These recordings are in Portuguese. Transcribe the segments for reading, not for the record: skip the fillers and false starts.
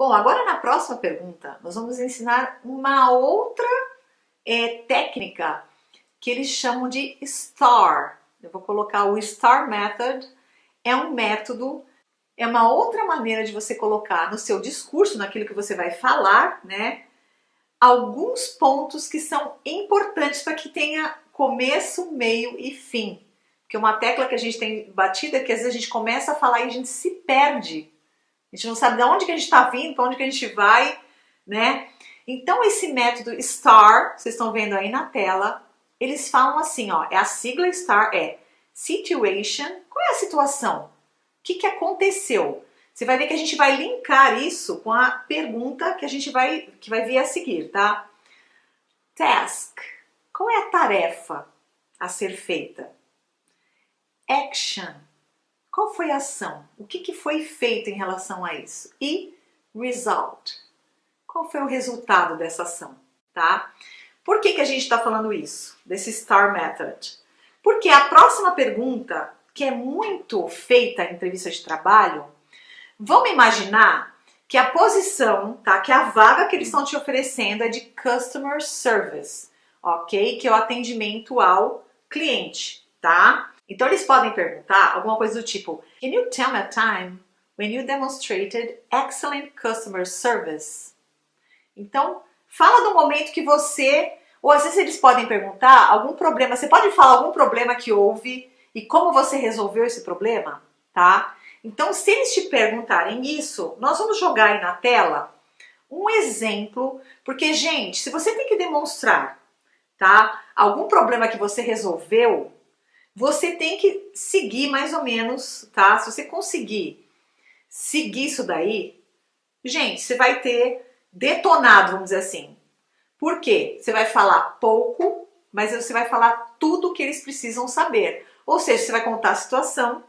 Bom, agora na próxima pergunta, nós vamos ensinar uma outra técnica que eles chamam de STAR. Eu vou colocar o STAR Method. É um método, é uma outra maneira de você colocar no seu discurso, naquilo que você vai falar, né? Alguns pontos que são importantes para que tenha começo, meio e fim. Porque uma tecla que a gente tem batida é que às vezes a gente começa a falar e a gente se perde. A gente não sabe de onde que a gente está vindo, para onde que a gente vai, né? Então esse método STAR, vocês estão vendo aí na tela, eles falam assim, ó, a sigla STAR é Situation. Qual é a situação? O que aconteceu? Você vai ver que a gente vai linkar isso com a pergunta que vai vir a seguir, tá? Task. Qual é a tarefa a ser feita? Action. Qual foi a ação? O que foi feito em relação a isso? E result. Qual foi o resultado dessa ação, tá? Por que a gente está falando isso, desse STAR Method? Porque a próxima pergunta, que é muito feita em entrevista de trabalho, vamos imaginar que a posição, tá? Que a vaga que eles estão te oferecendo é de Customer Service, ok? Que é o atendimento ao cliente, tá? Então eles podem perguntar alguma coisa do tipo: Can you tell me a time when you demonstrated excellent customer service? Então, fala do momento que você... Ou às vezes eles podem perguntar algum problema. Você pode falar algum problema que houve e como você resolveu esse problema, tá? Então, se eles te perguntarem isso, nós vamos jogar aí na tela um exemplo. Porque, gente, se você tem que demonstrar, tá, algum problema que você resolveu, você tem que seguir mais ou menos, tá? Se você conseguir seguir isso daí, gente, você vai ter detonado, vamos dizer assim. Por quê? Você vai falar pouco, mas você vai falar tudo o que eles precisam saber. Ou seja, você vai contar a situação,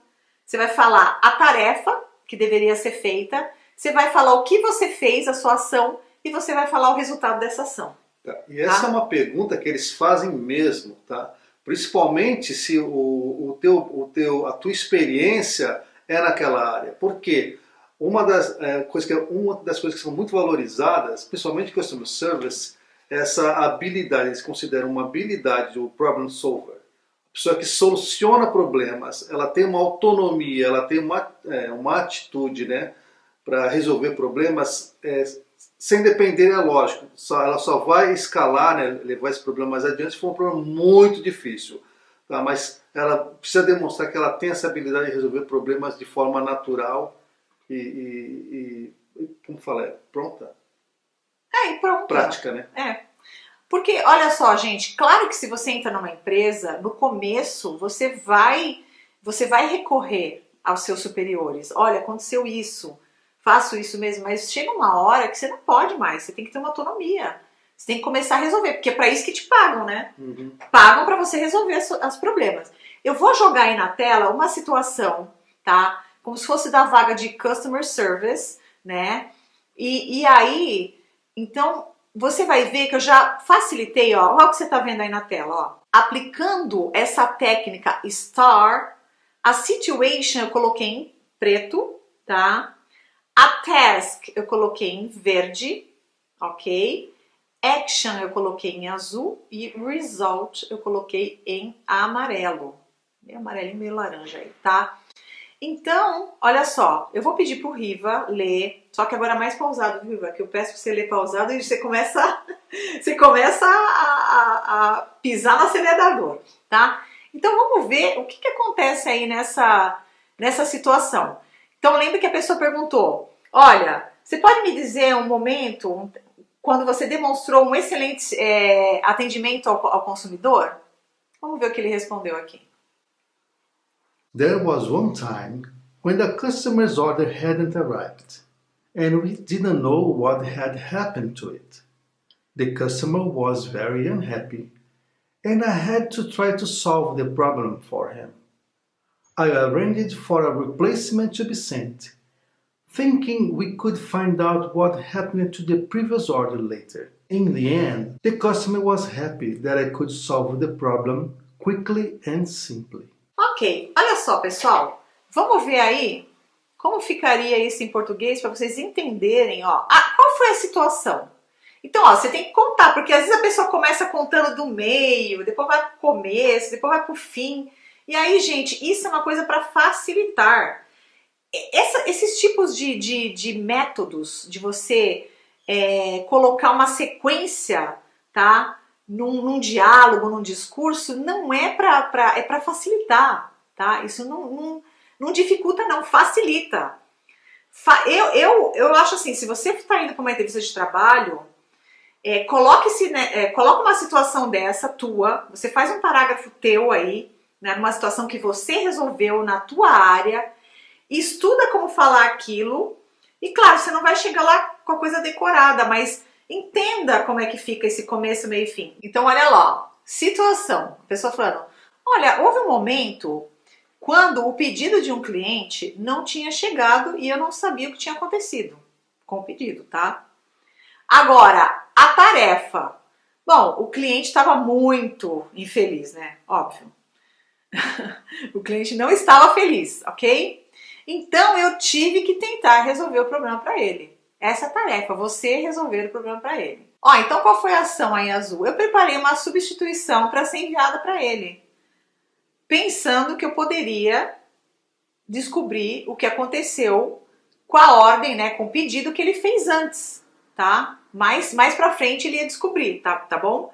você vai falar a tarefa que deveria ser feita, você vai falar o que você fez, a sua ação, e você vai falar o resultado dessa ação. Tá. E essa é uma pergunta que eles fazem mesmo, tá? Principalmente se a tua experiência é naquela área. Por quê? Uma das coisas que são muito valorizadas, principalmente em Customer Service, é essa habilidade. Eles consideram uma habilidade do problem solver. A pessoa que soluciona problemas, ela tem uma autonomia, ela tem uma atitude, né, para resolver problemas sem depender, é lógico. Ela só vai escalar, né, levar esse problema mais adiante se for um problema muito difícil. Tá? Mas ela precisa demonstrar que ela tem essa habilidade de resolver problemas de forma natural como fala, pronta? E pronto. Prática, né? Porque, olha só, gente, claro que se você entra numa empresa, no começo você vai recorrer aos seus superiores. Olha, aconteceu isso, faço isso mesmo, mas chega uma hora que você não pode mais, você tem que ter uma autonomia. Você tem que começar a resolver, porque é para isso que te pagam, né? Uhum. Pagam para você resolver os problemas. Eu vou jogar aí na tela uma situação, tá? Como se fosse da vaga de Customer Service, né? E aí, então, você vai ver que eu já facilitei, ó. Olha o que você tá vendo aí na tela, ó. Aplicando essa técnica STAR, a situation eu coloquei em preto, tá? A task eu coloquei em verde, ok? Action eu coloquei em azul e result eu coloquei em amarelo. Meio amarelinho, meio laranja aí, tá? Então, olha só, eu vou pedir pro Riva ler, só que agora mais pausado, Riva, que eu peço pra você ler pausado e você começa a pisar no acelerador, tá? Então vamos ver o que acontece aí nessa situação. Então lembra que a pessoa perguntou, olha, você pode me dizer um momento quando você demonstrou um excelente atendimento ao consumidor? Vamos ver o que ele respondeu aqui. There was one time when the customer's order hadn't arrived, and we didn't know what had happened to it. The customer was very unhappy, and I had to try to solve the problem for him. I arranged for a replacement to be sent, thinking we could find out what happened to the previous order later. In the end, the customer was happy that I could solve the problem quickly and simply. Ok, olha só, pessoal, vamos ver aí Como ficaria isso em português para vocês entenderem, ó, qual foi a situação? Então, ó, você tem que contar, porque às vezes a pessoa começa contando do meio, depois vai pro começo, depois vai pro fim. E aí, gente, isso é uma coisa para facilitar. Esses tipos de métodos de você colocar uma sequência, tá? Num diálogo, num discurso, não é para facilitar, tá? Isso não dificulta, não, facilita. Eu acho assim, se você está indo para uma entrevista de trabalho, coloca uma situação dessa tua, você faz um parágrafo teu aí, né, numa situação que você resolveu na tua área, estuda como falar aquilo, e claro, você não vai chegar lá com a coisa decorada, mas entenda como é que fica esse começo, meio e fim. Então olha lá, situação, a pessoa falando, olha, houve um momento quando o pedido de um cliente não tinha chegado e eu não sabia o que tinha acontecido com o pedido, tá? Agora, a tarefa. Bom, o cliente estava muito infeliz, né? Óbvio. O cliente não estava feliz, ok? Então eu tive que tentar resolver o problema para ele. Essa é a tarefa, você resolver o problema para ele. Ó, então qual foi a ação aí em azul? Eu preparei uma substituição para ser enviada para ele, pensando que eu poderia descobrir o que aconteceu com a ordem, né, com o pedido que ele fez antes, tá? Mais pra frente ele ia descobrir, tá bom?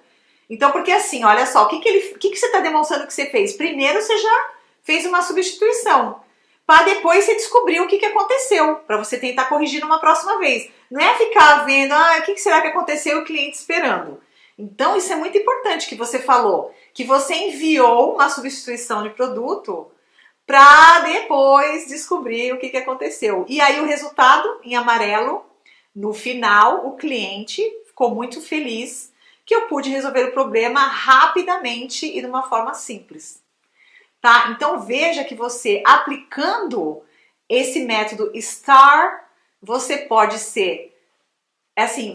Então, porque assim, olha só, o que você está demonstrando que você fez? Primeiro você já fez uma substituição, para depois você descobrir o que aconteceu, para você tentar corrigir numa próxima vez. Não é ficar vendo, o que será que aconteceu e o cliente esperando. Então, isso é muito importante que você falou, que você enviou uma substituição de produto para depois descobrir o que aconteceu. E aí o resultado, em amarelo, no final, o cliente ficou muito feliz que eu pude resolver o problema rapidamente e de uma forma simples. Tá? Então veja que você, aplicando esse método STAR, você pode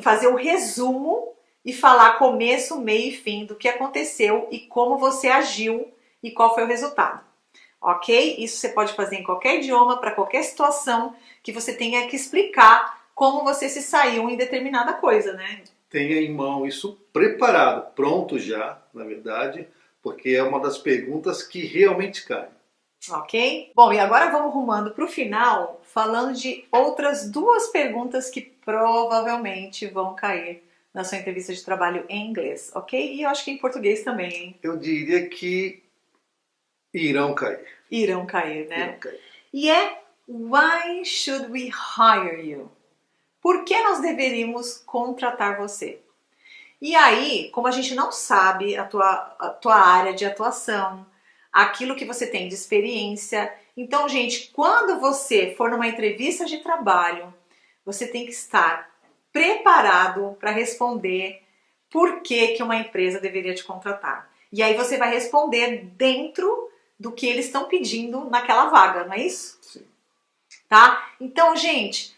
fazer o resumo e falar começo, meio e fim do que aconteceu e como você agiu e qual foi o resultado. Ok? Isso você pode fazer em qualquer idioma, para qualquer situação que você tenha que explicar como você se saiu em determinada coisa, né? Tenha em mão isso preparado, pronto já, na verdade, porque é uma das perguntas que realmente cai. Ok? Bom, e agora vamos rumando para o final, falando de outras duas perguntas que provavelmente vão cair na sua entrevista de trabalho em inglês, ok? E eu acho que em português também, hein? Eu diria que irão cair. Irão cair, né? Irão cair. E why should we hire you? Por que nós deveríamos contratar você? E aí, como a gente não sabe a tua área de atuação, aquilo que você tem de experiência, então, gente, quando você for numa entrevista de trabalho, você tem que estar preparado para responder por que uma empresa deveria te contratar. E aí você vai responder dentro do que eles estão pedindo naquela vaga, não é isso? Sim. Tá? Então, gente,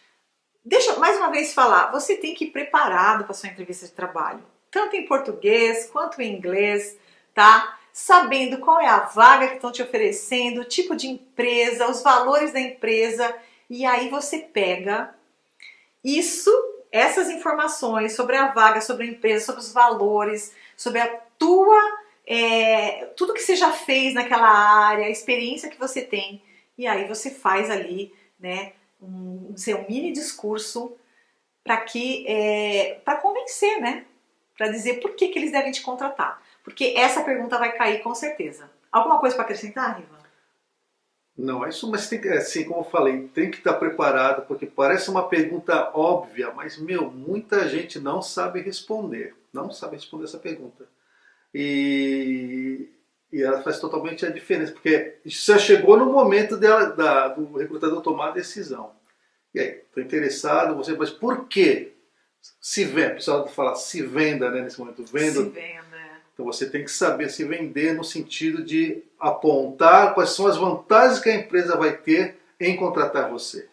deixa eu mais uma vez falar, você tem que ir preparado para sua entrevista de trabalho, tanto em português quanto em inglês, tá? Sabendo qual é a vaga que estão te oferecendo, o tipo de empresa, os valores da empresa, e aí você pega essas informações sobre a vaga, sobre a empresa, sobre os valores, sobre a tudo que você já fez naquela área, a experiência que você tem, e aí você faz ali, né, um mini discurso para convencer, né? Para dizer por que eles devem te contratar. Porque essa pergunta vai cair com certeza. Alguma coisa para acrescentar, Riva? Não, é isso, mas tem que, assim como eu falei, tem que estar preparado, porque parece uma pergunta óbvia, mas, muita gente não sabe responder. Não sabe responder essa pergunta. E ela faz totalmente a diferença, porque já chegou no momento do recrutador tomar a decisão. E aí, estou interessado, mas por quê? Se venda, o pessoal fala se venda, né, nesse momento, venda. Se venda. Então você tem que saber se vender no sentido de apontar quais são as vantagens que a empresa vai ter em contratar você.